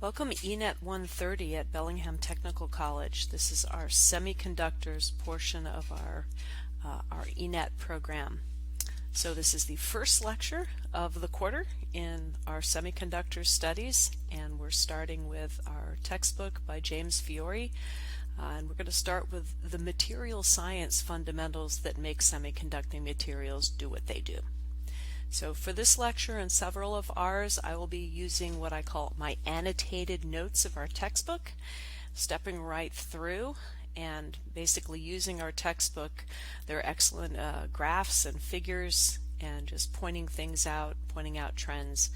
Welcome ENET 130 at Bellingham Technical College. This is our semiconductors portion of our ENET program. So this is the first lecture of the quarter in our semiconductor studies, and we're starting with our textbook by James Fiore. And we're going to start with the material science fundamentals that make semiconducting materials do what they do. So for this lecture and several of ours, I will be using what I call my annotated notes of our textbook, stepping right through and basically using our textbook. There are excellent graphs and figures and just pointing things out, pointing out trends,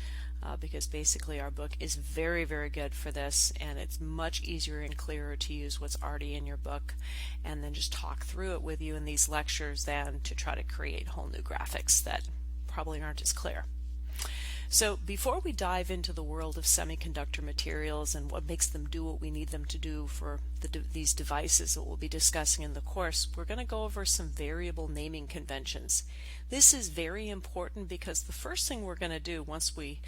because basically our book is very, very good for this, and it's much easier and clearer to use what's already in your book and then just talk through it with you in these lectures than to try to create whole new graphics that probably aren't as clear. So before we dive into the world of semiconductor materials and what makes them do what we need them to do for these devices that we'll be discussing in the course, we're going to go over some variable naming conventions. This is very important because the first thing we're going to do once we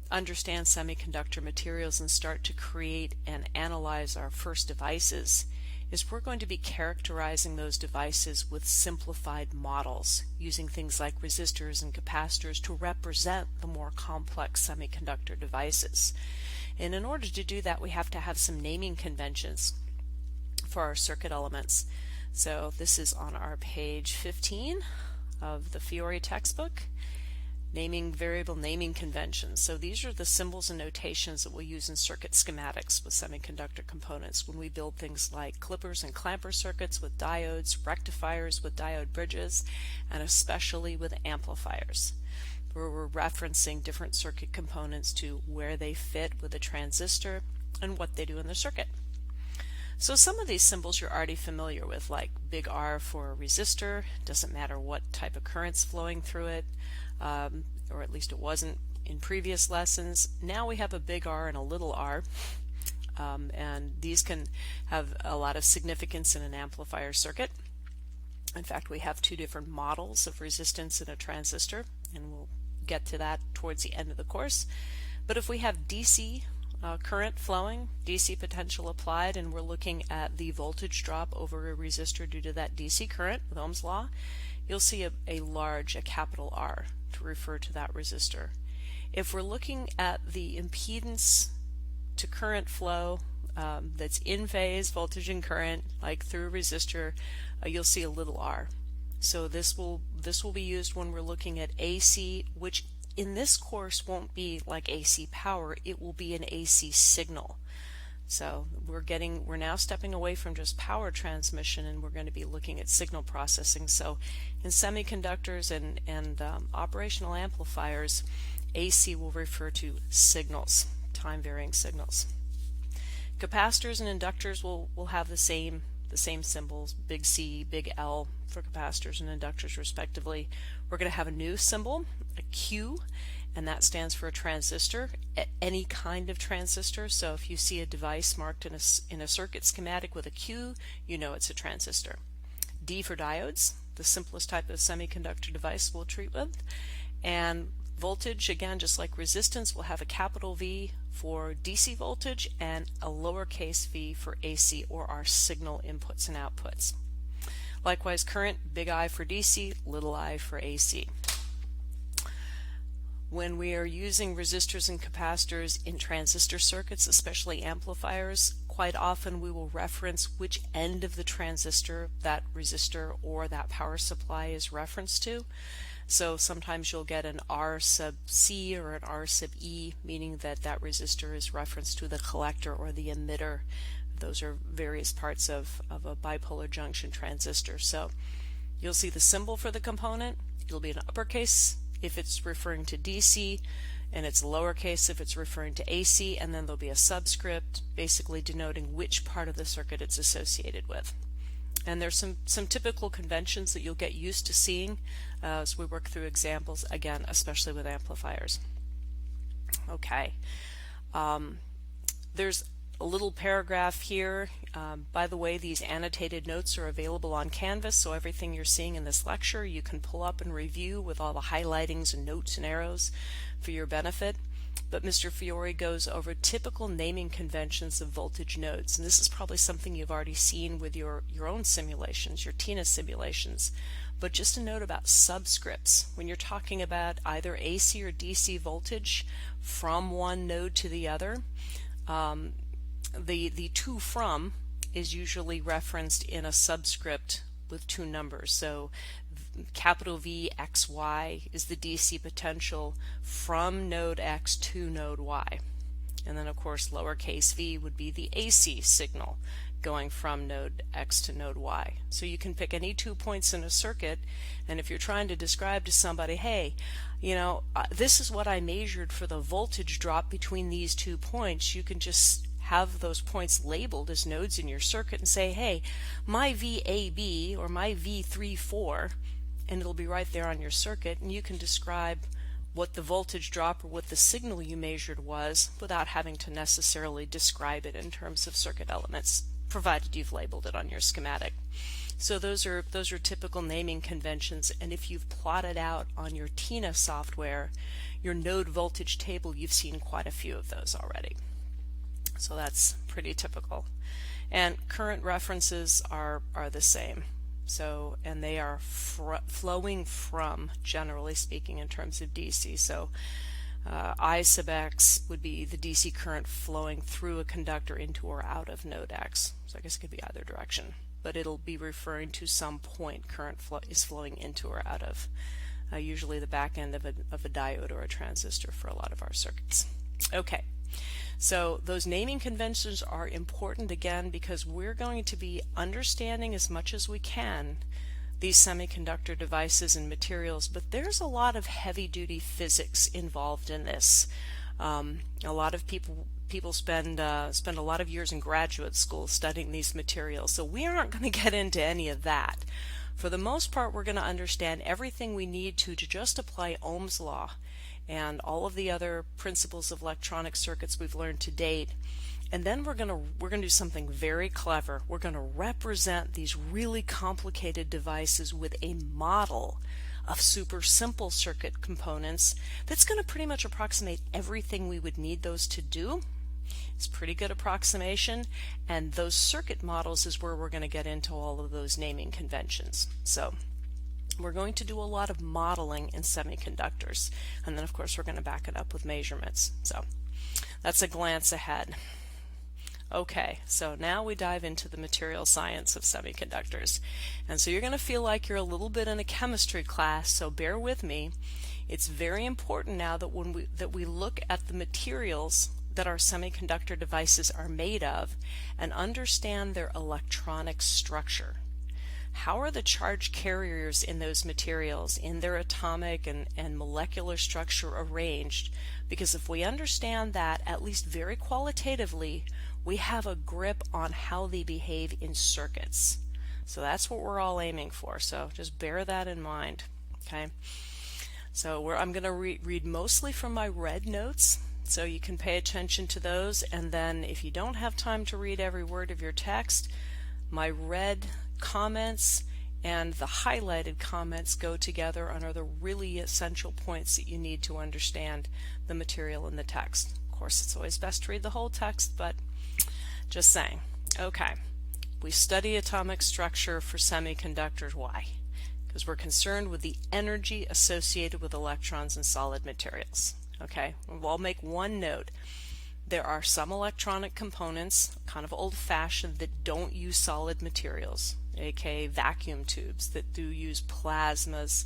understand semiconductor materials and start to create and analyze our first devices is we're going to be characterizing those devices with simplified models using things like resistors and capacitors to represent the more complex semiconductor devices. And in order to do that, we have to have some naming conventions for our circuit elements. So this is on our page 15 of the Fiore textbook. Variable naming conventions. So these are the symbols and notations that we'll use in circuit schematics with semiconductor components when we build things like clippers and clamper circuits with diodes, rectifiers with diode bridges, and especially with amplifiers, where we're referencing different circuit components to where they fit with a transistor and what they do in the circuit. So some of these symbols you're already familiar with, like big R for a resistor. Doesn't matter what type of current's flowing through it, or at least it wasn't in previous lessons. Now we have a big R and a little r, and these can have a lot of significance in an amplifier circuit. In fact, we have two different models of resistance in a transistor, and we'll get to that towards the end of the course. But if we have DC current flowing, DC potential applied, and we're looking at the voltage drop over a resistor due to that DC current with Ohm's law, you'll see a capital R to refer to that resistor. If we're looking at the impedance to current flow that's in phase, voltage and current, like through a resistor, you'll see a little r. So this will be used when we're looking at AC, which in this course won't be like AC power, it will be an AC signal. So we're now stepping away from just power transmission, and we're going to be looking at signal processing. So in semiconductors and operational amplifiers, AC will refer to signals, time varying signals. Capacitors and inductors will have the same symbols, big C, big L for capacitors and inductors respectively. We're going to have a new symbol, a Q, and that stands for a transistor, any kind of transistor. So if you see a device marked in a circuit schematic with a Q, you know it's a transistor. D for diodes, the simplest type of semiconductor device we'll treat with. And voltage, again, just like resistance, will have a capital V for DC voltage and a lowercase v for AC, or our signal inputs and outputs. Likewise, current, big I for DC, little I for AC. When we are using resistors and capacitors in transistor circuits, especially amplifiers, quite often we will reference which end of the transistor that resistor or that power supply is referenced to. So sometimes you'll get an R sub C or an R sub E, meaning that resistor is referenced to the collector or the emitter. Those are various parts of a bipolar junction transistor. So you'll see the symbol for the component. It'll be an uppercase if it's referring to DC, and it's lowercase if it's referring to AC, and then there'll be a subscript basically denoting which part of the circuit it's associated with. And there's some typical conventions that you'll get used to seeing as we work through examples, again, especially with amplifiers. Okay. There's a little paragraph here. By the way, these annotated notes are available on Canvas, so everything you're seeing in this lecture you can pull up and review with all the highlightings and notes and arrows for your benefit. but Mr. Fiore goes over typical naming conventions of voltage nodes. And this is probably something you've already seen with your own simulations, your TINA simulations. But just a note about subscripts. When you're talking about either AC or DC voltage from one node to the other, the to from is usually referenced in a subscript with two numbers. So capital V XY is the DC potential from node X to node Y. And then of course lowercase v would be the AC signal going from node X to node Y. So you can pick any 2 points in a circuit, and if you're trying to describe to somebody, hey, this is what I measured for the voltage drop between these 2 points, you can just have those points labeled as nodes in your circuit and say, hey, my VAB or my V34, and it'll be right there on your circuit, and you can describe what the voltage drop or what the signal you measured was without having to necessarily describe it in terms of circuit elements, provided you've labeled it on your schematic. So those are typical naming conventions, and if you've plotted out on your TINA software your node voltage table, you've seen quite a few of those already. So that's pretty typical. And current references are the same. So, and they are flowing from, generally speaking, in terms of DC. So I sub X would be the DC current flowing through a conductor into or out of node X. So I guess it could be either direction, but it'll be referring to some point current is flowing into or out of, usually the back end of a diode or a transistor for a lot of our circuits. Okay. So those naming conventions are important, again, because we're going to be understanding as much as we can these semiconductor devices and materials, but there's a lot of heavy-duty physics involved in this. A lot of people spend a lot of years in graduate school studying these materials, so we aren't going to get into any of that. For the most part, we're going to understand everything we need to just apply Ohm's law and all of the other principles of electronic circuits we've learned to date. And then we're going to do something very clever. We're going to represent these really complicated devices with a model of super simple circuit components that's going to pretty much approximate everything we would need those to do. It's a pretty good approximation, and those circuit models is where we're going to get into all of those naming conventions. So we're going to do a lot of modeling in semiconductors, and then of course we're going to back it up with measurements. So that's a glance ahead. Okay, so now we dive into the material science of semiconductors. And so you're going to feel like you're a little bit in a chemistry class, so bear with me. It's very important now that we look at the materials that our semiconductor devices are made of and understand their electronic structure. How are the charge carriers in those materials, in their atomic and molecular structure arranged? Because if we understand that, at least very qualitatively, we have a grip on how they behave in circuits. So that's what we're all aiming for. So just bear that in mind. Okay. So I'm going to read mostly from my red notes, so you can pay attention to those. And then if you don't have time to read every word of your text, my red comments and the highlighted comments go together and are the really essential points that you need to understand the material in the text. Of course, it's always best to read the whole text, but just saying. Okay, we study atomic structure for semiconductors. Why? Because we're concerned with the energy associated with electrons in solid materials. Okay, I'll make one note. There are some electronic components, kind of old-fashioned, that don't use solid materials, aka vacuum tubes, that do use plasmas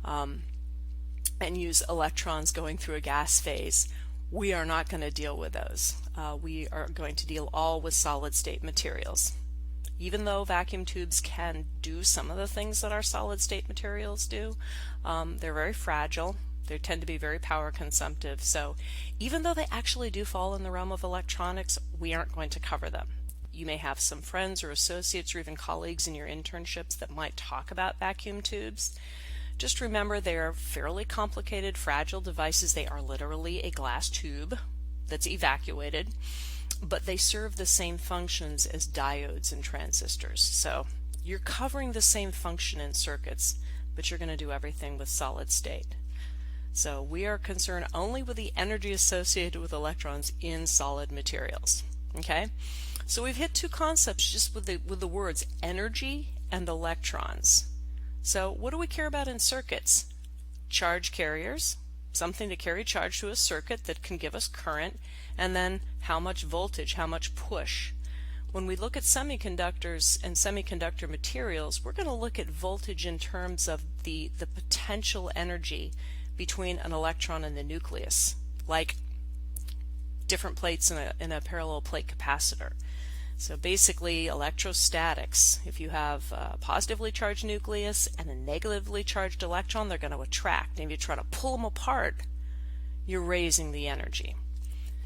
and use electrons going through a gas phase. We are not going to deal with those. We are going to deal all with solid-state materials. Even though vacuum tubes can do some of the things that our solid-state materials do, they're very fragile. They tend to be very power consumptive. So even though they actually do fall in the realm of electronics, we aren't going to cover them. You may have some friends or associates or even colleagues in your internships that might talk about vacuum tubes. Just remember they are fairly complicated, fragile devices. They are literally a glass tube that's evacuated, but they serve the same functions as diodes and transistors. So you're covering the same function in circuits, but you're going to do everything with solid state. So we are concerned only with the energy associated with electrons in solid materials. Okay? So we've hit two concepts just with the words energy and electrons. So what do we care about in circuits? Charge carriers, something to carry charge to a circuit that can give us current, and then how much voltage, how much push. When we look at semiconductors and semiconductor materials, we're going to look at voltage in terms of the potential energy between an electron and the nucleus, like different plates in a parallel plate capacitor. So basically electrostatics, if you have a positively charged nucleus and a negatively charged electron, they're going to attract. And if you try to pull them apart, you're raising the energy.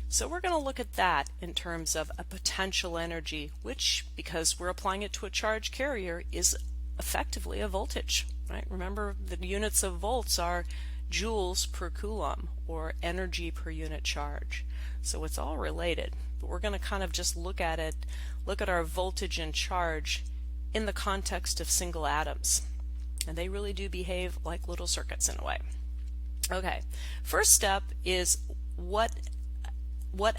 So we're going to look at that in terms of a potential energy, which, because we're applying it to a charge carrier, is effectively a voltage, right? Remember, the units of volts are joules per coulomb, or energy per unit charge. So it's all related, but we're going to kind of just look at our voltage and charge in the context of single atoms. And they really do behave like little circuits in a way. Okay, first step is what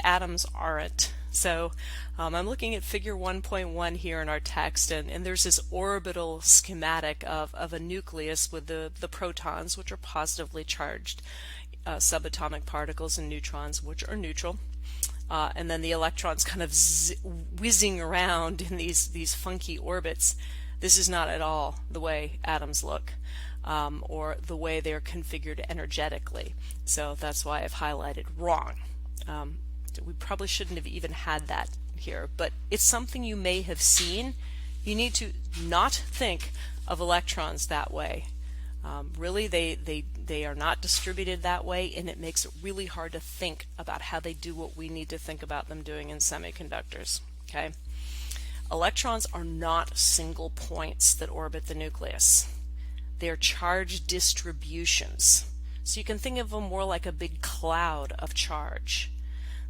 atoms aren't. So I'm looking at figure 1.1 here in our text, and there's this orbital schematic of a nucleus with the protons, which are positively charged subatomic particles, and neutrons, which are neutral. And then the electrons kind of whizzing around in these funky orbits. This is not at all the way atoms look, or the way they're configured energetically. So that's why I've highlighted wrong. We probably shouldn't have even had that here, but it's something you may have seen. You need to not think of electrons that way. Really, they are not distributed that way, and it makes it really hard to think about how they do what we need to think about them doing in semiconductors. Okay? Electrons are not single points that orbit the nucleus. They're charge distributions. So you can think of them more like a big cloud of charge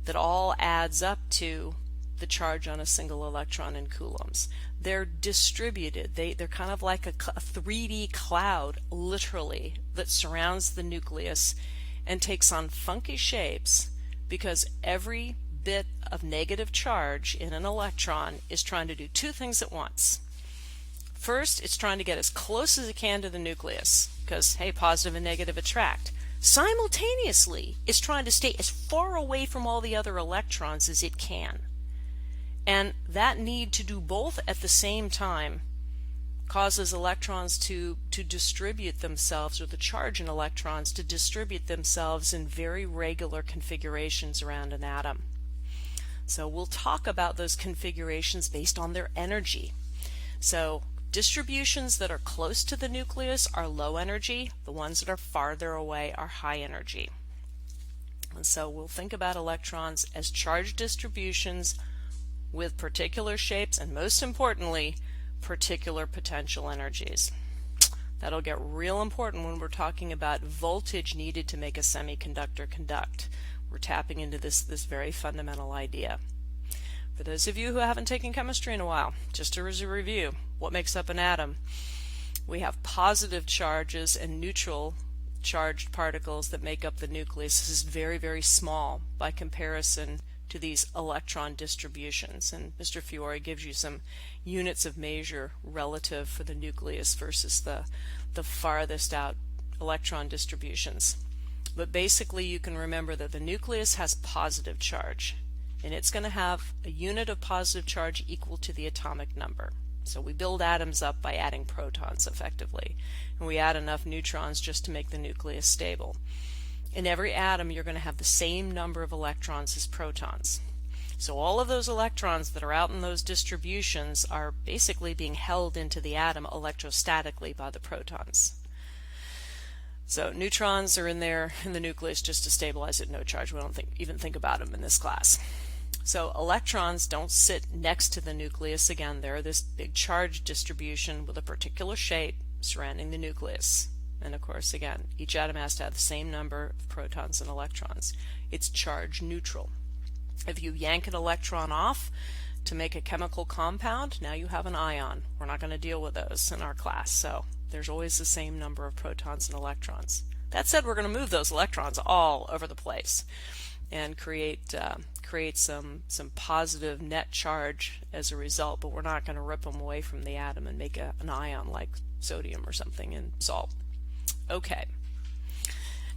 that all adds up to the charge on a single electron in coulombs. They're distributed. They're kind of like a 3D cloud, literally, that surrounds the nucleus and takes on funky shapes because every bit of negative charge in an electron is trying to do two things at once. First, it's trying to get as close as it can to the nucleus because, hey, positive and negative attract. Simultaneously, it's trying to stay as far away from all the other electrons as it can. And that need to do both at the same time causes electrons to distribute themselves, or the charge in electrons to distribute themselves in very regular configurations around an atom. So we'll talk about those configurations based on their energy. So distributions that are close to the nucleus are low energy. The ones that are farther away are high energy. And so we'll think about electrons as charge distributions with particular shapes and, most importantly, particular potential energies. That'll get real important when we're talking about voltage needed to make a semiconductor conduct. We're tapping into this very fundamental idea. For those of you who haven't taken chemistry in a while, just as a review, what makes up an atom? We have positive charges and neutral charged particles that make up the nucleus. This is very, very small by comparison to these electron distributions. And Mr. Fiore gives you some units of measure relative for the nucleus versus the farthest out electron distributions. But basically you can remember that the nucleus has positive charge, and it's going to have a unit of positive charge equal to the atomic number. So we build atoms up by adding protons effectively, and we add enough neutrons just to make the nucleus stable. In every atom you're going to have the same number of electrons as protons. So all of those electrons that are out in those distributions are basically being held into the atom electrostatically by the protons. So neutrons are in there in the nucleus just to stabilize it, no charge. We don't even think about them in this class. So electrons don't sit next to the nucleus. Again, they're this big charge distribution with a particular shape surrounding the nucleus. And of course, again, each atom has to have the same number of protons and electrons. It's charge neutral. If you yank an electron off to make a chemical compound, now you have an ion. We're not going to deal with those in our class, so there's always the same number of protons and electrons. That said, we're going to move those electrons all over the place and create some positive net charge as a result, but we're not going to rip them away from the atom and make an ion like sodium or something in salt. Okay,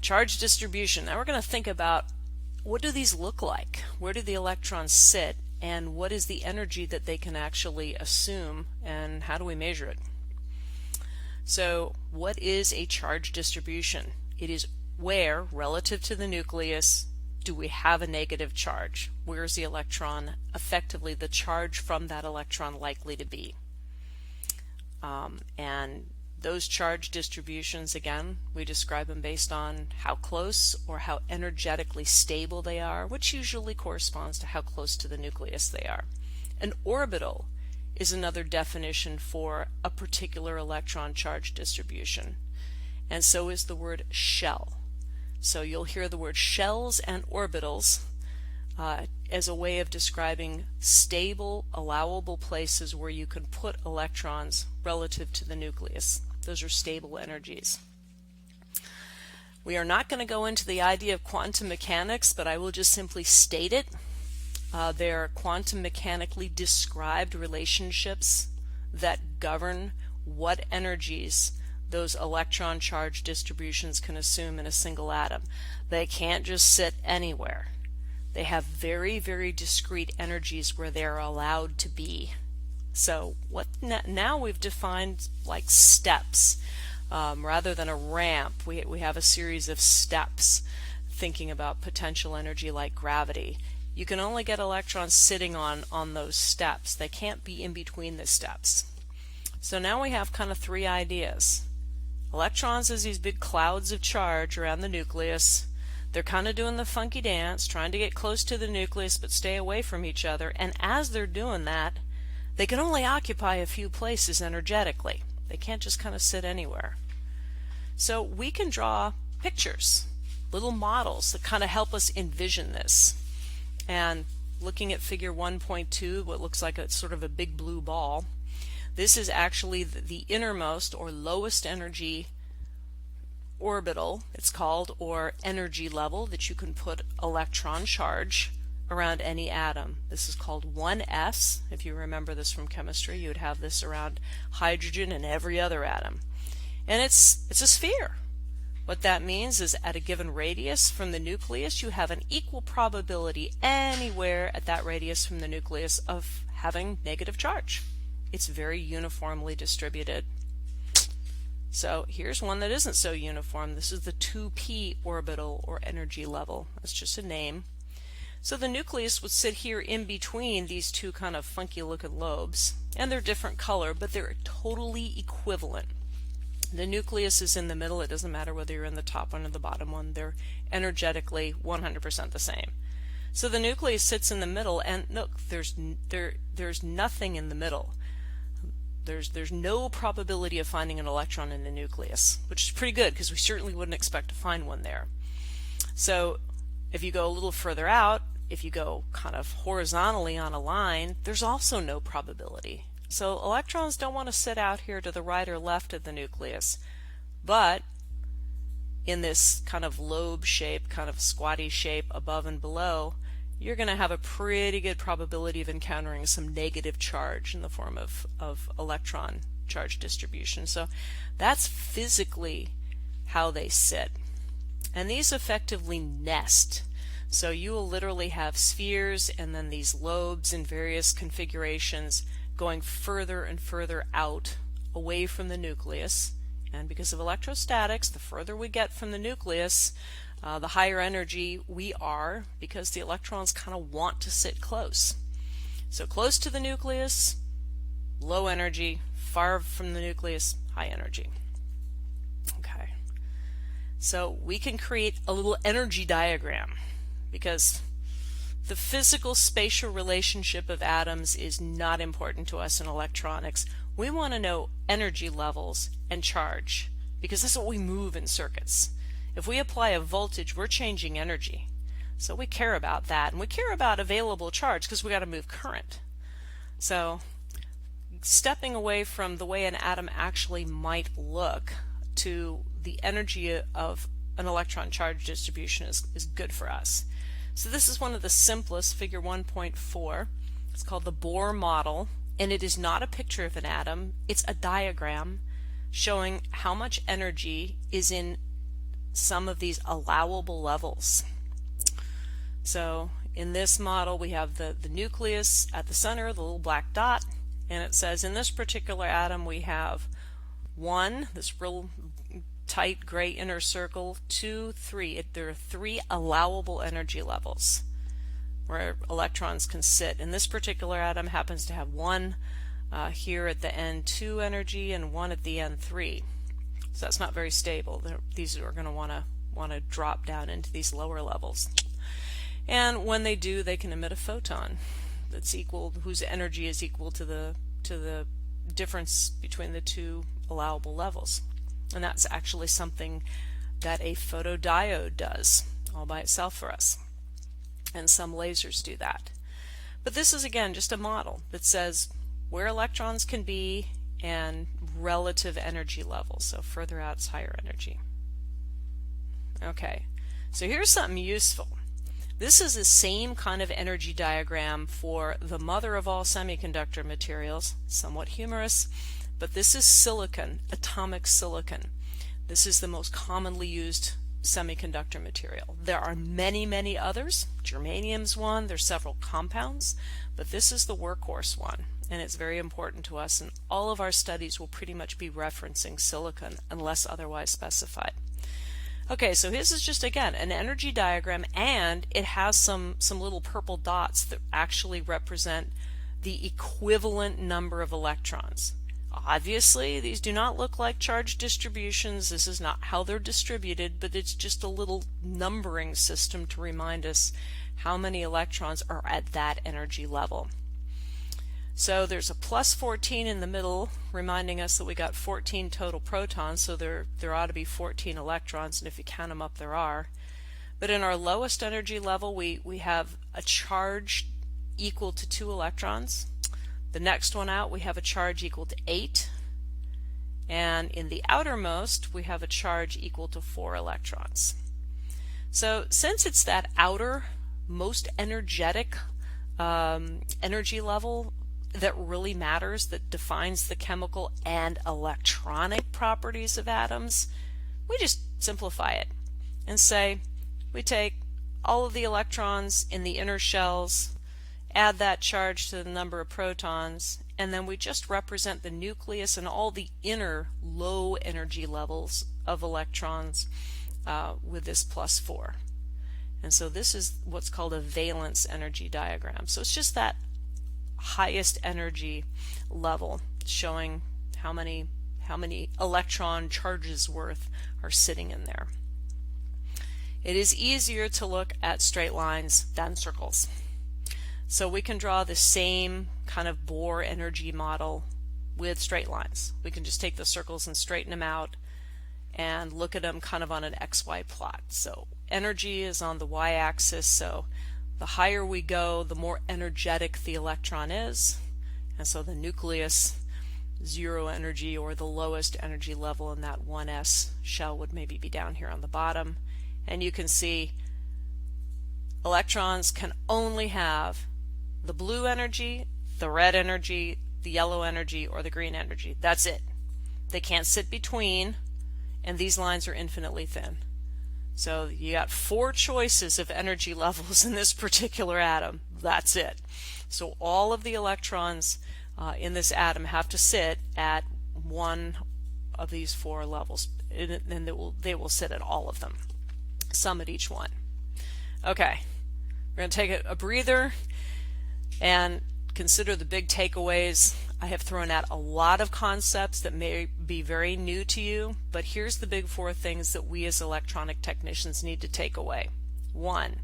charge distribution. Now we're going to think about, what do these look like? Where do the electrons sit, and what is the energy that they can actually assume, and how do we measure it? So what is a charge distribution? It is where, relative to the nucleus, do we have a negative charge? Where is the electron, effectively the charge from that electron, likely to be? And those charge distributions, again, we describe them based on how close or how energetically stable they are, which usually corresponds to how close to the nucleus they are. An orbital is another definition for a particular electron charge distribution, and so is the word shell. So you'll hear the word shells and orbitals as a way of describing stable, allowable places where you can put electrons relative to the nucleus. Those are stable energies. We are not going to go into the idea of quantum mechanics, but I will just simply state it. They're quantum mechanically described relationships that govern what energies those electron charge distributions can assume in a single atom. They can't just sit anywhere. They have very, very discrete energies where they're allowed to be. So now we've defined like steps. Rather than a ramp, we have a series of steps thinking about potential energy like gravity. You can only get electrons sitting on those steps. They can't be in between the steps. So now we have kind of three ideas. Electrons as these big clouds of charge around the nucleus. They're kind of doing the funky dance, trying to get close to the nucleus but stay away from each other. And as they're doing that, they can only occupy a few places energetically. They can't just kind of sit anywhere. So we can draw pictures, little models that kind of help us envision this. And looking at figure 1.2, what looks like a sort of a big blue ball, this is actually the innermost or lowest energy orbital, it's called, or energy level that you can put electron charge around any atom. This is called 1s. If you remember this from chemistry, you would have this around hydrogen and every other atom. And it's a sphere. What that means is at a given radius from the nucleus, you have an equal probability anywhere at that radius from the nucleus of having negative charge. It's very uniformly distributed. So here's one that isn't so uniform. This is the 2p orbital or energy level. That's just a name. So the nucleus would sit here in between these two kind of funky looking lobes, and they're different color, but they're totally equivalent. The nucleus is in the middle. It doesn't matter whether you're in the top one or the bottom one. They're energetically 100% the same. So the nucleus sits in the middle, and look, there's nothing in the middle. There's no probability of finding an electron in the nucleus, which is pretty good because we certainly wouldn't expect to find one there. So if you go a little further out, if you go kind of horizontally on a line, there's also no probability. So electrons don't want to sit out here to the right or left of the nucleus, but in this kind of lobe shape, kind of squatty shape above and below, you're going to have a pretty good probability of encountering some negative charge in the form of electron charge distribution. So that's physically how they sit. And these effectively nest. So you will literally have spheres and then these lobes in various configurations going further and further out away from the nucleus. And because of electrostatics, the further we get from the nucleus, the higher energy we are, because the electrons kind of want to sit close. So close to the nucleus, low energy, far from the nucleus, high energy. Okay. So we can create a little energy diagram, because the physical spatial relationship of atoms is not important to us in electronics. We want to know energy levels and charge, because that's what we move in circuits. If we apply a voltage, we're changing energy. So we care about that, and we care about available charge because we got to move current. So stepping away from the way an atom actually might look to the energy of an electron charge distribution is good for us. So this is one of the simplest, figure 1.4. It's called the Bohr model, and it is not a picture of an atom, it's a diagram showing how much energy is in some of these allowable levels. So in this model we have the nucleus at the center, the little black dot, and it says in this particular atom we have 1, this real tight gray inner circle, 2, 3. There are 3 allowable energy levels where electrons can sit. And this particular atom happens to have 1 here at the end 2 energy and 1 at the end 3. So that's not very stable. These are going to want to drop down into these lower levels. And when they do, they can emit a photon that's equal, whose energy is equal to the difference between the 2 allowable levels. And that's actually something that a photodiode does all by itself for us. And some lasers do that. But this is again just a model that says where electrons can be and relative energy levels. So further out is higher energy. Okay, so here's something useful. This is the same kind of energy diagram for the mother of all semiconductor materials, somewhat humorous, but this is silicon, atomic silicon. This is the most commonly used semiconductor material. There are many, many others. Germanium's one, there's several compounds, but this is the workhorse one, and it's very important to us, and all of our studies will pretty much be referencing silicon unless otherwise specified. Okay, so this is just, again, an energy diagram, and it has some little purple dots that actually represent the equivalent number of electrons. Obviously, these do not look like charge distributions. This is not how they're distributed, but it's just a little numbering system to remind us how many electrons are at that energy level. So there's a plus 14 in the middle, reminding us that we got 14 total protons, so there ought to be 14 electrons, and if you count them up, there are. But in our lowest energy level, we have a charge equal to 2 electrons. The next one out, we have a charge equal to 8. And in the outermost, we have a charge equal to 4 electrons. So since it's that outer, most energetic energy level that really matters, that defines the chemical and electronic properties of atoms, we just simplify it and say we take all of the electrons in the inner shells, add that charge to the number of protons, and then we just represent the nucleus and all the inner low energy levels of electrons with this plus 4. And so this is what's called a valence energy diagram. So it's just that highest energy level showing how many electron charges worth are sitting in there. It is easier to look at straight lines than circles. So we can draw the same kind of Bohr energy model with straight lines. We can just take the circles and straighten them out and look at them kind of on an XY plot. So energy is on the y-axis, so the higher we go, the more energetic the electron is. And so the nucleus, 0 energy, or the lowest energy level in that 1s shell would maybe be down here on the bottom. And you can see electrons can only have the blue energy, the red energy, the yellow energy, or the green energy. That's it. They can't sit between, and these lines are infinitely thin. So you got 4 choices of energy levels in this particular atom. That's it. So all of the electrons in this atom have to sit at one of these 4 levels, and they will sit at all of them, some at each one. Okay, we're going to take a breather and consider the big takeaways. I have thrown out a lot of concepts that may be very new to you, but here's the big 4 things that we as electronic technicians need to take away. 1.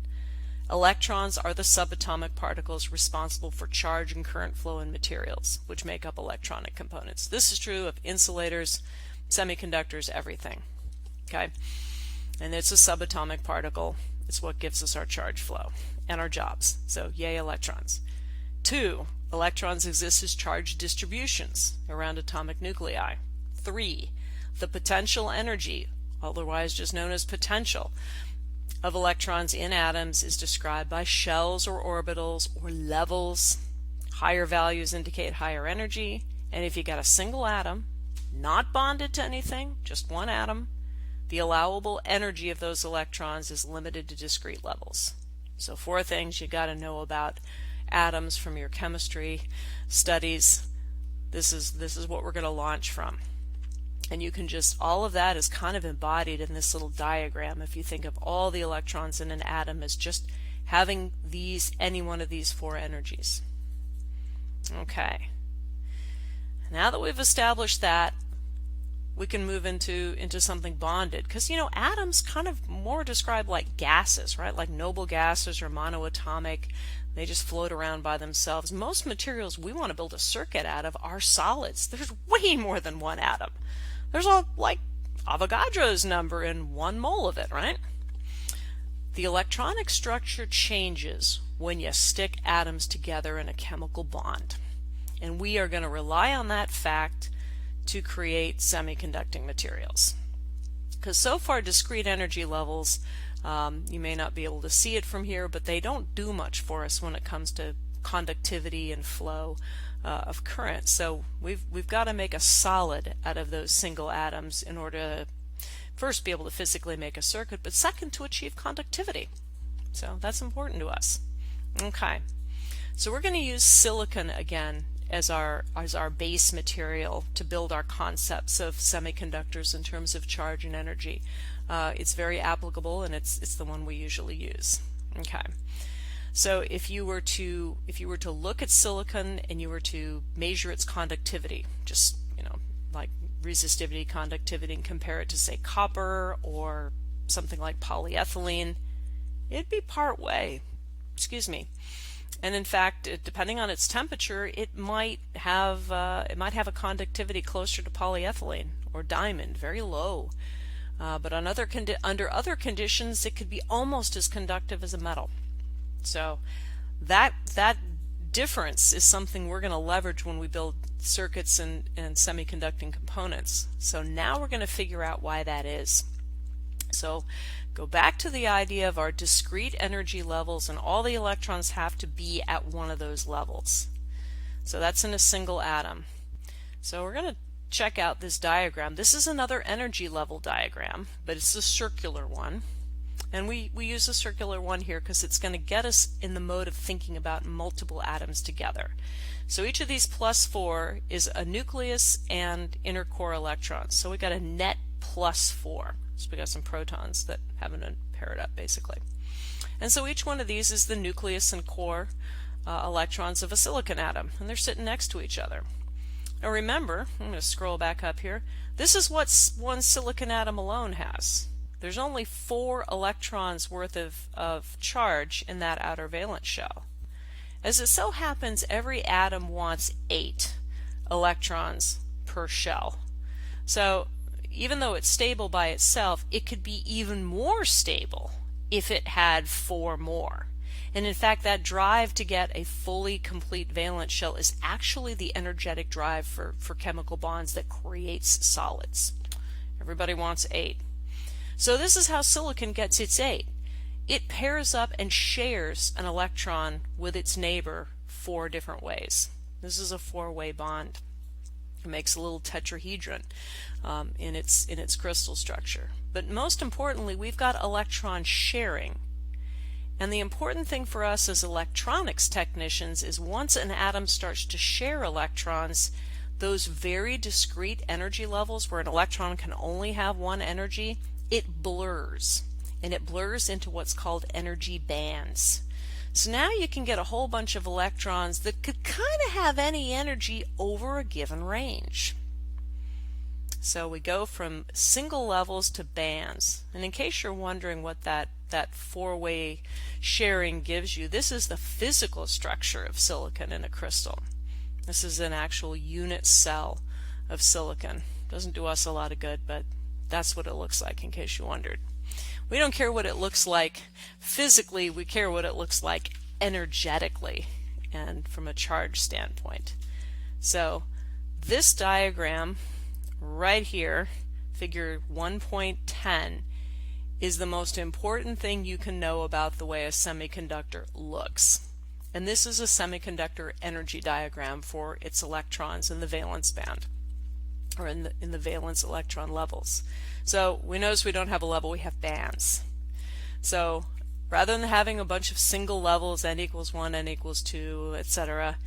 Electrons are the subatomic particles responsible for charge and current flow in materials, which make up electronic components. This is true of insulators, semiconductors, everything. Okay? And it's a subatomic particle. It's what gives us our charge flow and our jobs. So yay, electrons. 2. Electrons exist as charge distributions around atomic nuclei. 3. The potential energy, otherwise just known as potential, of electrons in atoms is described by shells or orbitals or levels. Higher values indicate higher energy, and if you got a single atom, not bonded to anything, just one atom, the allowable energy of those electrons is limited to discrete levels. So 4 things you got to know about atoms from your chemistry studies. This is what we're going to launch from. And you can just, all of that is kind of embodied in this little diagram if you think of all the electrons in an atom as just having any one of these 4 energies. Okay. Now that we've established that, we can move into something bonded, because atoms kind of more described like gases, right? Like noble gases or monoatomic. They just float around by themselves. Most materials we want to build a circuit out of are solids. There's way more than one atom. There's like Avogadro's number in 1 mole of it, right? The electronic structure changes when you stick atoms together in a chemical bond. And we are going to rely on that fact to create semiconducting materials. Because so far discrete energy levels, you may not be able to see it from here, but they don't do much for us when it comes to conductivity and flow of current. So we've got to make a solid out of those single atoms in order to first be able to physically make a circuit, but second to achieve conductivity. So that's important to us. Okay, so we're going to use silicon again as our base material to build our concepts of semiconductors in terms of charge and energy. It's very applicable, and it's the one we usually use. Okay. So if you were to look at silicon and you were to measure its conductivity, just like resistivity, conductivity, and compare it to say copper or something like polyethylene, it'd be part way. Excuse me. And in fact, depending on its temperature, it might have a conductivity closer to polyethylene or diamond, very low. But under other conditions, it could be almost as conductive as a metal. So that difference is something we're going to leverage when we build circuits and semiconducting components. So now we're going to figure out why that is. So go back to the idea of our discrete energy levels, and all the electrons have to be at one of those levels. So that's in a single atom. So we're going to check out this diagram. This is another energy level diagram, but it's a circular one. And we use a circular one here because it's going to get us in the mode of thinking about multiple atoms together. So each of these +4 is a nucleus and inner core electrons. So we got a net +4. So we got some protons that haven't been paired up basically. And so each one of these is the nucleus and core electrons of a silicon atom, and they're sitting next to each other. Now remember, I'm going to scroll back up here, this is what one silicon atom alone has. There's only 4 electrons worth of charge in that outer valence shell. As it so happens, every atom wants 8 electrons per shell. So even though it's stable by itself, it could be even more stable if it had 4 more. And in fact, that drive to get a fully complete valence shell is actually the energetic drive for chemical bonds that creates solids. Everybody wants 8. So this is how silicon gets its 8. It pairs up and shares an electron with its neighbor 4 different ways. This is a 4-way bond. It makes a little tetrahedron in its crystal structure. But most importantly, we've got electron sharing. And the important thing for us as electronics technicians is once an atom starts to share electrons, those very discrete energy levels where an electron can only have one energy, it blurs. And it blurs into what's called energy bands. So now you can get a whole bunch of electrons that could kind of have any energy over a given range. So we go from single levels to bands. And in case you're wondering what that 4-way sharing gives you, this is the physical structure of silicon in a crystal. This is an actual unit cell of silicon. Doesn't do us a lot of good, but that's what it looks like in case you wondered. We don't care what it looks like physically, we care what it looks like energetically and from a charge standpoint. So this diagram right here figure 1.10 is the most important thing you can know about the way a semiconductor looks. And this is a semiconductor energy diagram for its electrons in the valence band, or in the valence electron levels. So we notice we don't have a level, we have bands. So rather than having a bunch of single levels, n equals 1, n equals 2, etc.,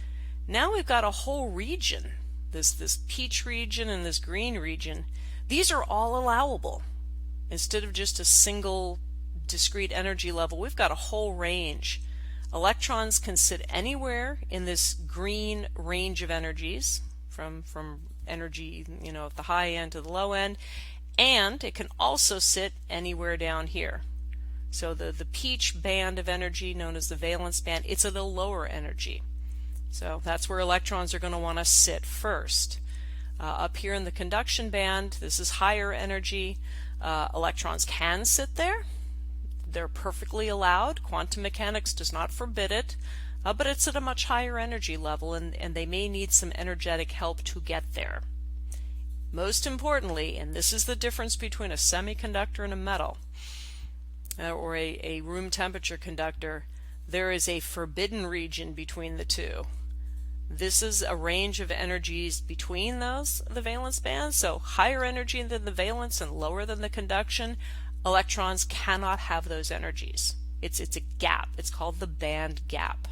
now we've got a whole region, this peach region and this green region. These are all allowable. Instead of just a single discrete energy level, we've got a whole range. Electrons can sit anywhere in this green range of energies, from energy, at the high end to the low end, and it can also sit anywhere down here. So the peach band of energy, known as the valence band, it's at a lower energy. So that's where electrons are going to want to sit first. Up here in the conduction band, this is higher energy. Electrons can sit there. They're perfectly allowed. Quantum mechanics does not forbid it, but it's at a much higher energy level, and they may need some energetic help to get there. Most importantly, and this is the difference between a semiconductor and a metal, or a room temperature conductor, there is a forbidden region between the two. This is a range of energies between the valence bands, so higher energy than the valence and lower than the conduction. Electrons cannot have those energies. It's a gap. It's called the band gap.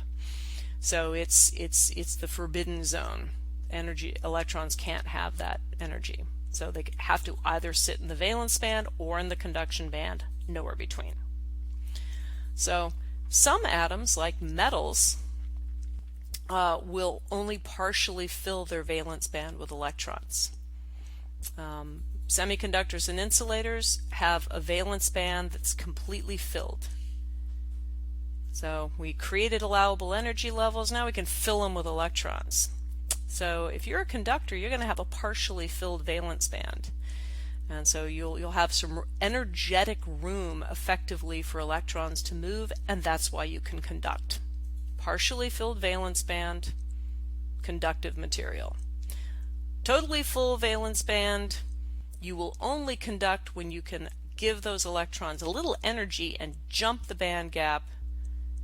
So it's the forbidden zone. Electrons can't have that energy. So they have to either sit in the valence band or in the conduction band, nowhere between. So some atoms, like metals, will only partially fill their valence band with electrons. Semiconductors and insulators have a valence band that's completely filled. So we created allowable energy levels, now we can fill them with electrons. So if you're a conductor, you're going to have a partially filled valence band. And so you'll have some energetic room effectively for electrons to move, and that's why you can conduct. Partially filled valence band, conductive material. Totally full valence band, you will only conduct when you can give those electrons a little energy and jump the band gap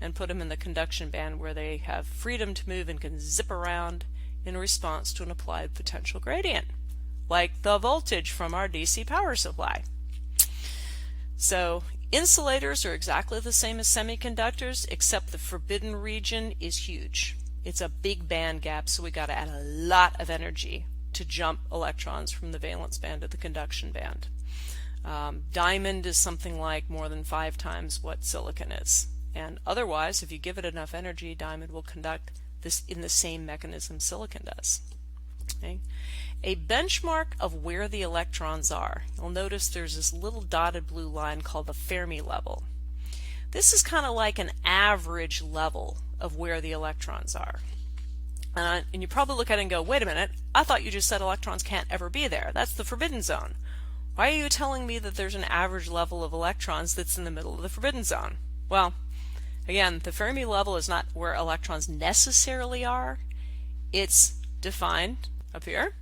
and put them in the conduction band, where they have freedom to move and can zip around in response to an applied potential gradient, like the voltage from our DC power supply. So insulators are exactly the same as semiconductors, except the forbidden region is huge. It's a big band gap, so we got to add a lot of energy to jump electrons from the valence band to the conduction band. Diamond is something like more than 5 times what silicon is. And otherwise, if you give it enough energy, diamond will conduct this in the same mechanism silicon does. Okay? A benchmark of where the electrons are. You'll notice there's this little dotted blue line called the Fermi level. This is kind of like an average level of where the electrons are. And you probably look at it and go, wait a minute, I thought you just said electrons can't ever be there. That's the forbidden zone. Why are you telling me that there's an average level of electrons that's in the middle of the forbidden zone? Well, again, the Fermi level is not where electrons necessarily are. It's defined up here.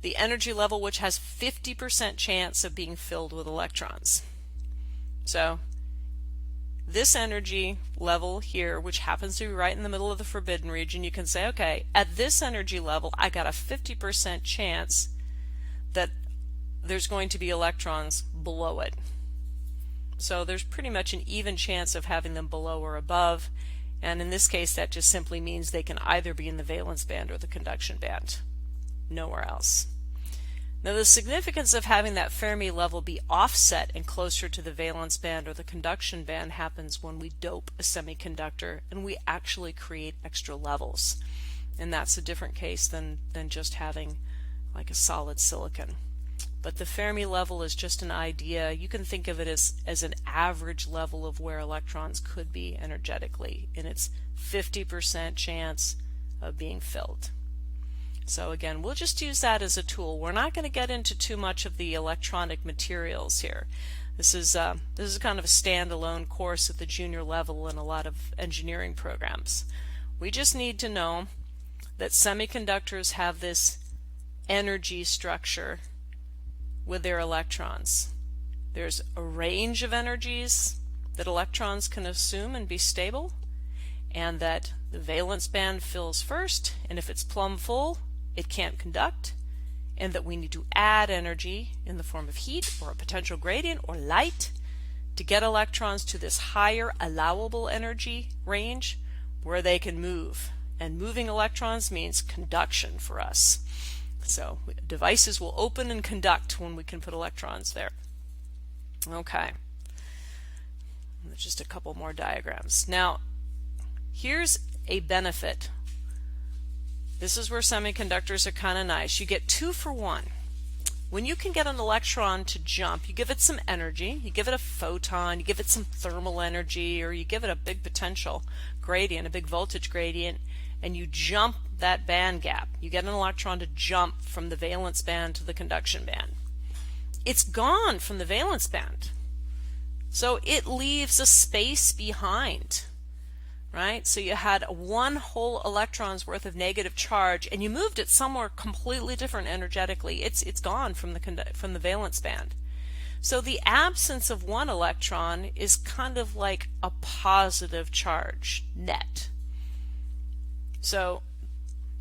The energy level which has 50% chance of being filled with electrons. So this energy level here, which happens to be right in the middle of the forbidden region, you can say, okay, at this energy level I got a 50% chance that there's going to be electrons below it. So there's pretty much an even chance of having them below or above, and in this case that just simply means they can either be in the valence band or the conduction band, nowhere else. Now the significance of having that Fermi level be offset and closer to the valence band or the conduction band happens when we dope a semiconductor and we actually create extra levels. And that's a different case than just having like a solid silicon. But the Fermi level is just an idea. You can think of it as an average level of where electrons could be energetically, and it's 50% chance of being filled. So again, we'll just use that as a tool. We're not going to get into too much of the electronic materials here. This is kind of a standalone course at the junior level in a lot of engineering programs. We just need to know that semiconductors have this energy structure with their electrons. There's a range of energies that electrons can assume and be stable, and that the valence band fills first, and if it's plumb full, it can't conduct, and that we need to add energy in the form of heat or a potential gradient or light to get electrons to this higher allowable energy range where they can move. And moving electrons means conduction for us. So devices will open and conduct when we can put electrons there. Okay. There's just a couple more diagrams. Now, here's a benefit. This is where semiconductors are kind of nice. You get 2 for 1. When you can get an electron to jump, you give it some energy, you give it a photon, you give it some thermal energy, or you give it a big potential gradient, a big voltage gradient, and you jump that band gap. You get an electron to jump from the valence band to the conduction band. It's gone from the valence band, so it leaves a space behind, right? So you had 1 whole electron's worth of negative charge, and you moved it somewhere completely different energetically. It's gone from the valence band. So the absence of 1 electron is kind of like a positive charge net. So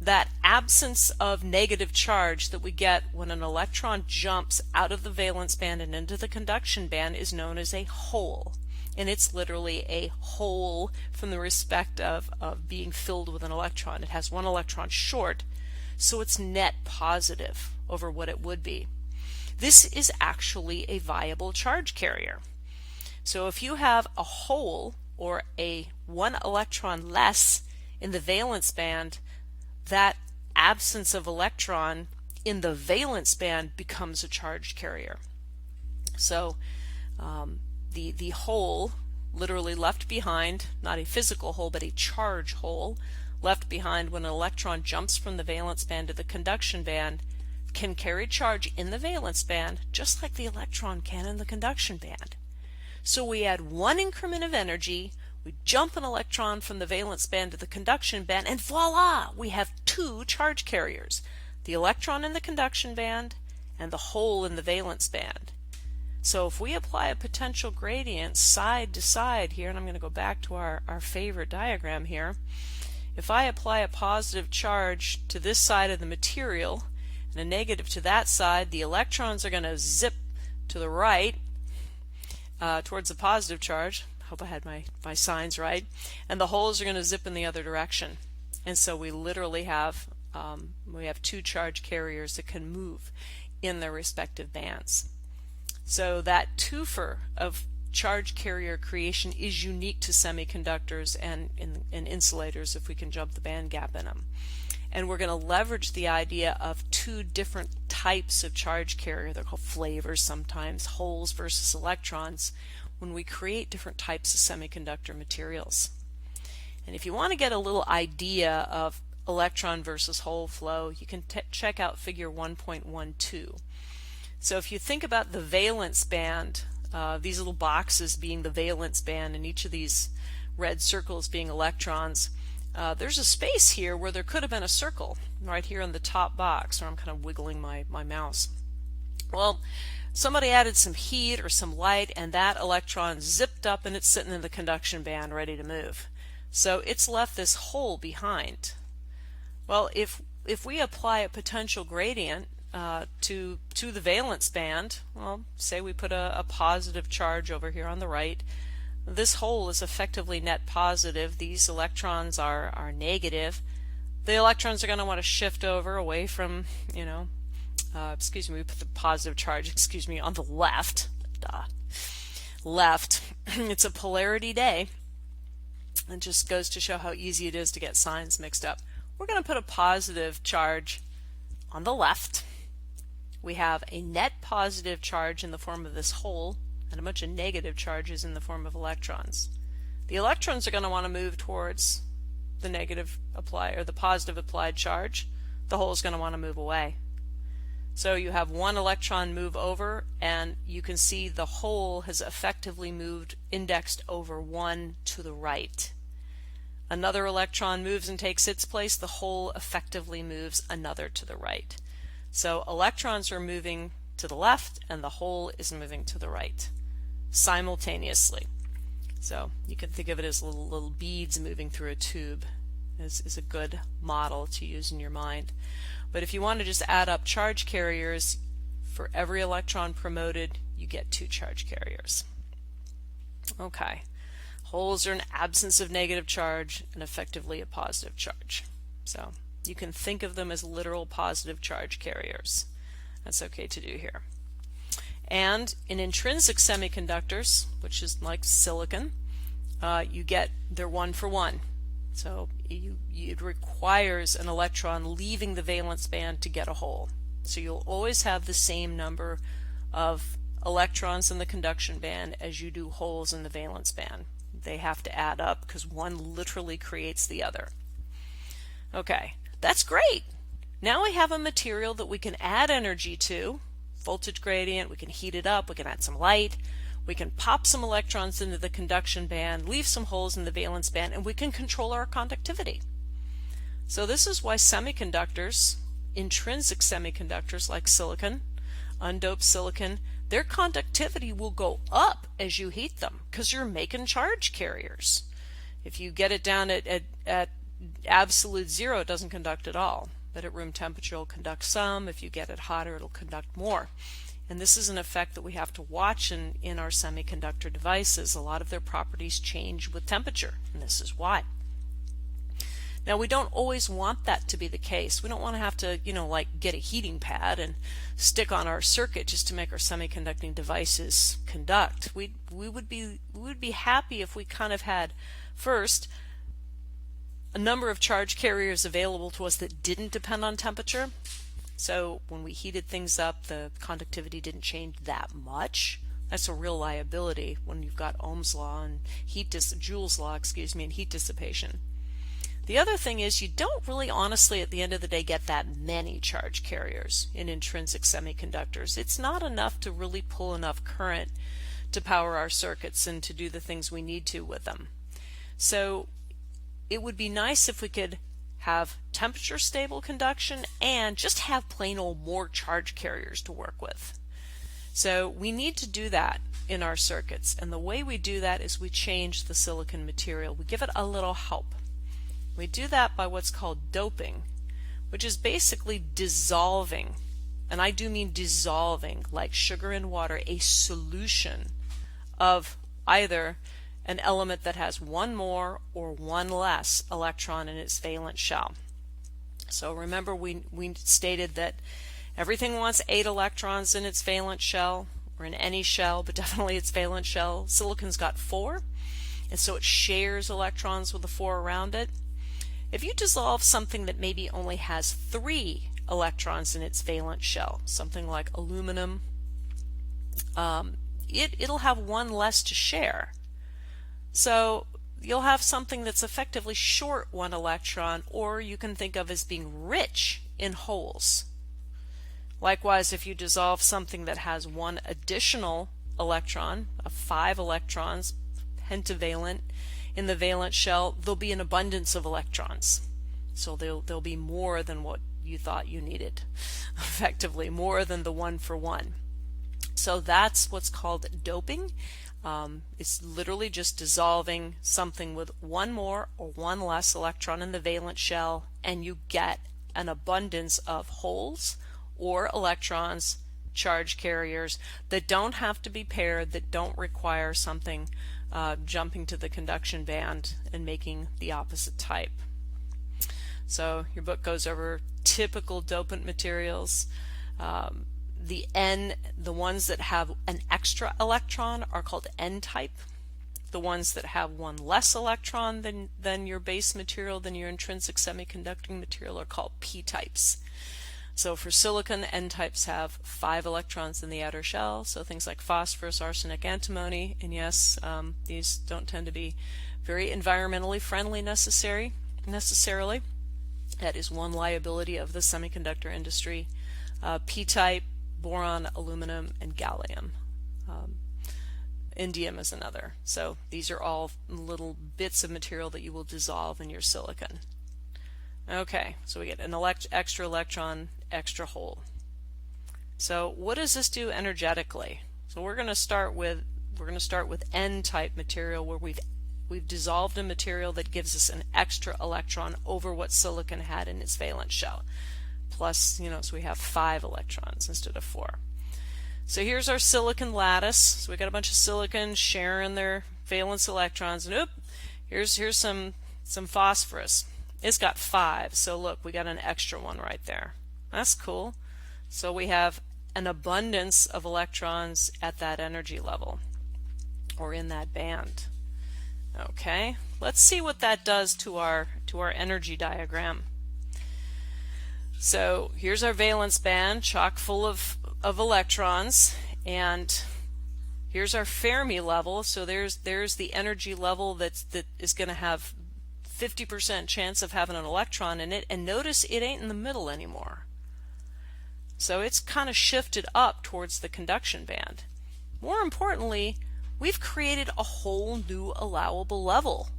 that absence of negative charge that we get when an electron jumps out of the valence band and into the conduction band is known as a hole. And it's literally a hole from the respect of being filled with an electron. It has 1 electron short, so it's net positive over what it would be. This is actually a viable charge carrier. So if you have a hole or a 1 electron less in the valence band, that absence of electron in the valence band becomes a charge carrier. So the hole literally left behind, not a physical hole, but a charge hole left behind when an electron jumps from the valence band to the conduction band, can carry charge in the valence band just like the electron can in the conduction band. So we add 1 increment of energy, we jump an electron from the valence band to the conduction band, and voila, we have 2 charge carriers, the electron in the conduction band and the hole in the valence band. So if we apply a potential gradient side to side here, and I'm going to go back to our favorite diagram here, if I apply a positive charge to this side of the material and a negative to that side, the electrons are going to zip to the right towards the positive charge. Hope I had my signs right. And the holes are going to zip in the other direction. And so we literally have 2 charge carriers that can move in their respective bands. So that twofer of charge carrier creation is unique to semiconductors and insulators if we can jump the band gap in them. And we're going to leverage the idea of 2 different types of charge carrier. They're called flavors sometimes, holes versus electrons, when we create different types of semiconductor materials. And if you want to get a little idea of electron versus hole flow, you can check out figure 1.12. So if you think about the valence band, these little boxes being the valence band and each of these red circles being electrons, there's a space here where there could have been a circle right here in the top box, where I'm kind of wiggling my mouse. Well, somebody added some heat or some light, and that electron zipped up and it's sitting in the conduction band ready to move. So it's left this hole behind. Well, if we apply a potential gradient to the valence band, well, say we put a positive charge over here on the right, this hole is effectively net positive. These electrons are negative. The electrons are going to want to shift over away from, we put the positive charge, on the left. Left. It's a polarity day. It just goes to show how easy it is to get signs mixed up. We're going to put a positive charge on the left. We have a net positive charge in the form of this hole and a bunch of negative charges in the form of electrons. The electrons are going to want to move towards the negative applied or the positive applied charge. The hole is going to want to move away. So you have 1 electron move over, and you can see the hole has effectively moved, indexed over 1 to the right. Another electron moves and takes its place. The hole effectively moves another to the right. So electrons are moving to the left and the hole is moving to the right simultaneously. So you can think of it as little beads moving through a tube is a good model to use in your mind. But if you want to just add up charge carriers, for every electron promoted, you get 2 charge carriers. Okay, holes are an absence of negative charge and effectively a positive charge. So you can think of them as literal positive charge carriers. That's okay to do here. And in intrinsic semiconductors, which is like silicon, they're 1 for 1. So it requires an electron leaving the valence band to get a hole. So you'll always have the same number of electrons in the conduction band as you do holes in the valence band. They have to add up because one literally creates the other. Okay, that's great. Now we have a material that we can add energy to, voltage gradient, we can heat it up, we can add some light, we can pop some electrons into the conduction band, leave some holes in the valence band, and we can control our conductivity. So this is why semiconductors, intrinsic semiconductors like silicon, undoped silicon, their conductivity will go up as you heat them because you're making charge carriers. If you get it down at absolute 0, it doesn't conduct at all. But at room temperature it'll conduct some. If you get it hotter, it'll conduct more. And this is an effect that we have to watch in our semiconductor devices. A lot of their properties change with temperature, and this is why. Now we don't always want that to be the case. We don't want to have to, like get a heating pad and stick on our circuit just to make our semiconducting devices conduct. We would be happy if we kind of had, first, a number of charge carriers available to us that didn't depend on temperature. So when we heated things up, the conductivity didn't change that much. That's a real liability when you've got Ohm's law and Joule's law, and heat dissipation. The other thing is you don't really honestly at the end of the day get that many charge carriers in intrinsic semiconductors. It's not enough to really pull enough current to power our circuits and to do the things we need to with them. So it would be nice if we could have temperature stable conduction and just have plain old more charge carriers to work with. So we need to do that in our circuits, and the way we do that is we change the silicon material. We give it a little help. We do that by what's called doping, which is basically dissolving, and I do mean dissolving, like sugar in water, a solution of either an element that has one more or one less electron in its valence shell. So remember we stated that everything wants 8 electrons in its valence shell, or in any shell, but definitely its valence shell. Silicon's got 4, and so it shares electrons with the 4 around it. If you dissolve something that maybe only has 3 electrons in its valence shell, something like aluminum, it'll have 1 less to share. So you'll have something that's effectively short 1 electron, or you can think of as being rich in holes. Likewise, if you dissolve something that has 1 additional electron, 5 electrons, pentavalent, in the valence shell, there'll be an abundance of electrons. So there'll be more than what you thought you needed, effectively more than the 1 for 1. So that's what's called doping. It's literally just dissolving something with 1 more or 1 less electron in the valence shell, and you get an abundance of holes or electrons, charge carriers, that don't have to be paired, that don't require something jumping to the conduction band and making the opposite type. So your book goes over typical dopant materials. The ones that have an extra electron are called N-type. The ones that have 1 less electron than your base material, than your intrinsic semiconducting material, are called P-types. So for silicon, N-types have 5 electrons in the outer shell, so things like phosphorus, arsenic, antimony, and yes, these don't tend to be very environmentally friendly necessarily. That is one liability of the semiconductor industry. P-type, boron, aluminum, and gallium. Indium is another. So these are all little bits of material that you will dissolve in your silicon. Okay, so we get an extra electron, extra hole. So what does this do energetically? So we're going to start with N-type material, where we've dissolved a material that gives us an extra electron over what silicon had in its valence shell. Plus, so we have 5 electrons instead of 4. So here's our silicon lattice. So we got a bunch of silicon sharing their valence electrons, and here's some phosphorus. It's got 5, so look, we got an extra one right there. That's cool. So we have an abundance of electrons at that energy level, or in that band. Okay, let's see what that does to our energy diagram. So here's our valence band, chock full of electrons, and here's our Fermi level. So there's the energy level that is going to have 50% chance of having an electron in it, and notice it ain't in the middle anymore. So it's kind of shifted up towards the conduction band. More importantly, we've created a whole new allowable level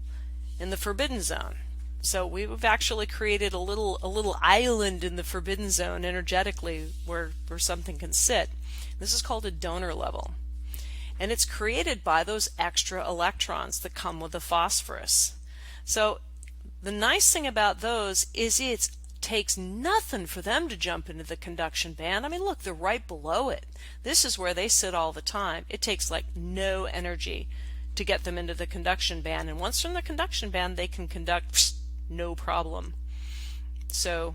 in the forbidden zone. So we've actually created a little island in the forbidden zone energetically where something can sit. This is called a donor level. And it's created by those extra electrons that come with the phosphorus. So the nice thing about those is it takes nothing for them to jump into the conduction band. I mean, look, they're right below it. This is where they sit all the time. It takes like no energy to get them into the conduction band. And once they're in the conduction band, they can conduct no problem. So,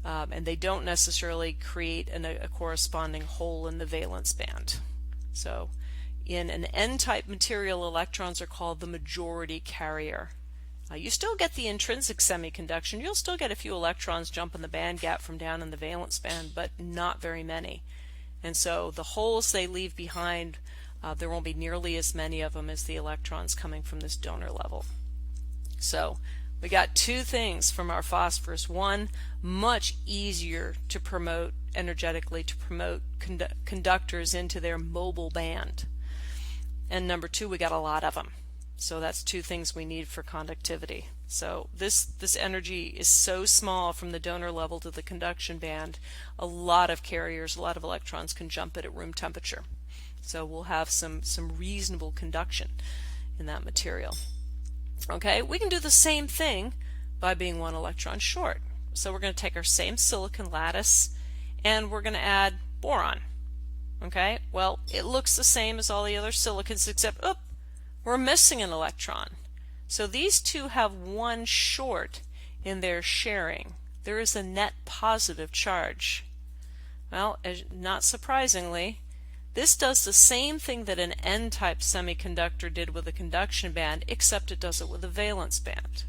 and they don't necessarily create a corresponding hole in the valence band. So in an N-type material, electrons are called the majority carrier. You still get the intrinsic semiconduction. You'll still get a few electrons jump in the band gap from down in the valence band, but not very many. And so the holes they leave behind, there won't be nearly as many of them as the electrons coming from this donor level. So we got 2 things from our phosphorus. One, much easier to promote energetically, to promote conductors into their mobile band. And number 2, we got a lot of them. So that's 2 things we need for conductivity. So this energy is so small from the donor level to the conduction band, a lot of carriers, a lot of electrons can jump it at room temperature. So we'll have some reasonable conduction in that material. Okay, we can do the same thing by being 1 electron short. So we're going to take our same silicon lattice and we're going to add boron. Okay, well, it looks the same as all the other silicons except, we're missing an electron. So these 2 have 1 short in their sharing. There is a net positive charge. Well, not surprisingly, this does the same thing that an N-type semiconductor did with a conduction band, except it does it with a valence band.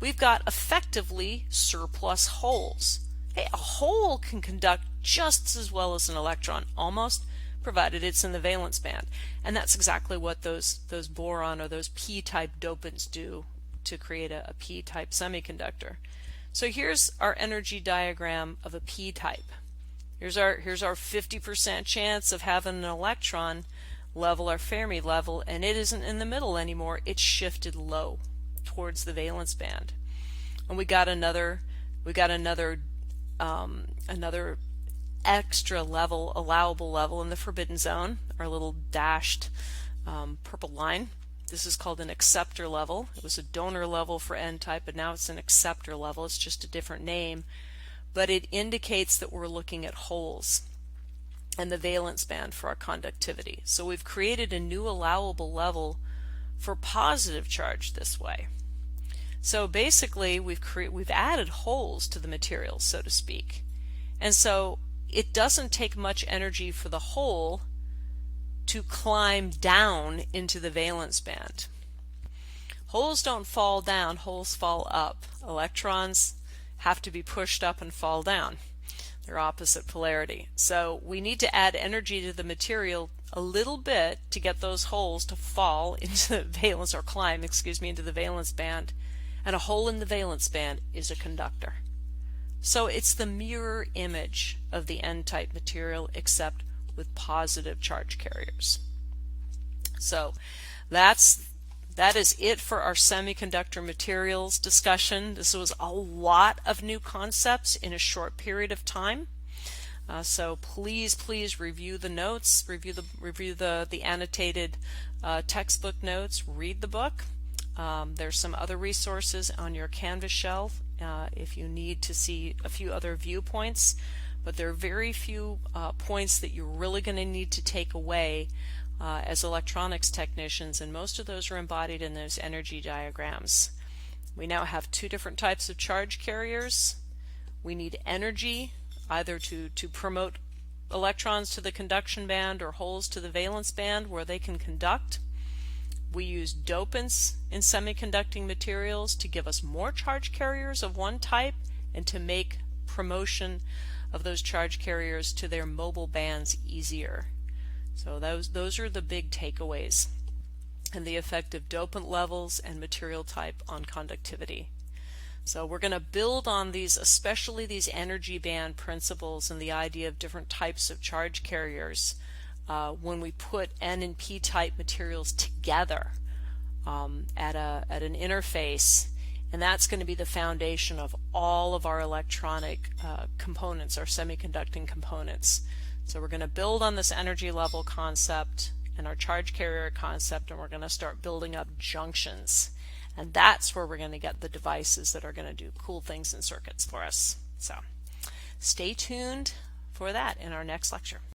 We've got effectively surplus holes. Hey, a hole can conduct just as well as an electron, almost, provided it's in the valence band. And that's exactly what those boron or those p-type dopants do to create a p-type semiconductor. So here's our energy diagram of a p-type. Here's our 50% chance of having an electron level, our Fermi level, and it isn't in the middle anymore. It's shifted low towards the valence band. And we got another extra level, allowable level in the forbidden zone, our little dashed purple line. This is called an acceptor level. It was a donor level for N-type, but now it's an acceptor level. It's just a different name, but it indicates that we're looking at holes in the valence band for our conductivity. So we've created a new allowable level for positive charge this way. So basically we've added holes to the material, so to speak. And so it doesn't take much energy for the hole to climb down into the valence band. Holes don't fall down, holes fall up. Electrons have to be pushed up and fall down. They're opposite polarity. So we need to add energy to the material a little bit to get those holes to fall into the valence, or climb, into the valence band. And a hole in the valence band is a conductor. So it's the mirror image of the N-type material, except with positive charge carriers. So that is it for our semiconductor materials discussion. This was a lot of new concepts in a short period of time. So please review the notes, review the annotated textbook notes, read the book. There's some other resources on your Canvas shelf if you need to see a few other viewpoints, but there are very few points that you're really going to need to take away as electronics technicians, and most of those are embodied in those energy diagrams. We now have two different types of charge carriers. We need energy, either to promote electrons to the conduction band or holes to the valence band where they can conduct. We use dopants in semiconducting materials to give us more charge carriers of one type and to make promotion of those charge carriers to their mobile bands easier. So those are the big takeaways, and the effect of dopant levels and material type on conductivity. So we're going to build on these, especially these energy band principles and the idea of different types of charge carriers when we put N and P type materials together at an interface, and that's going to be the foundation of all of our electronic components, our semiconducting components. So we're going to build on this energy level concept and our charge carrier concept, and we're going to start building up junctions. And that's where we're going to get the devices that are going to do cool things in circuits for us. So stay tuned for that in our next lecture.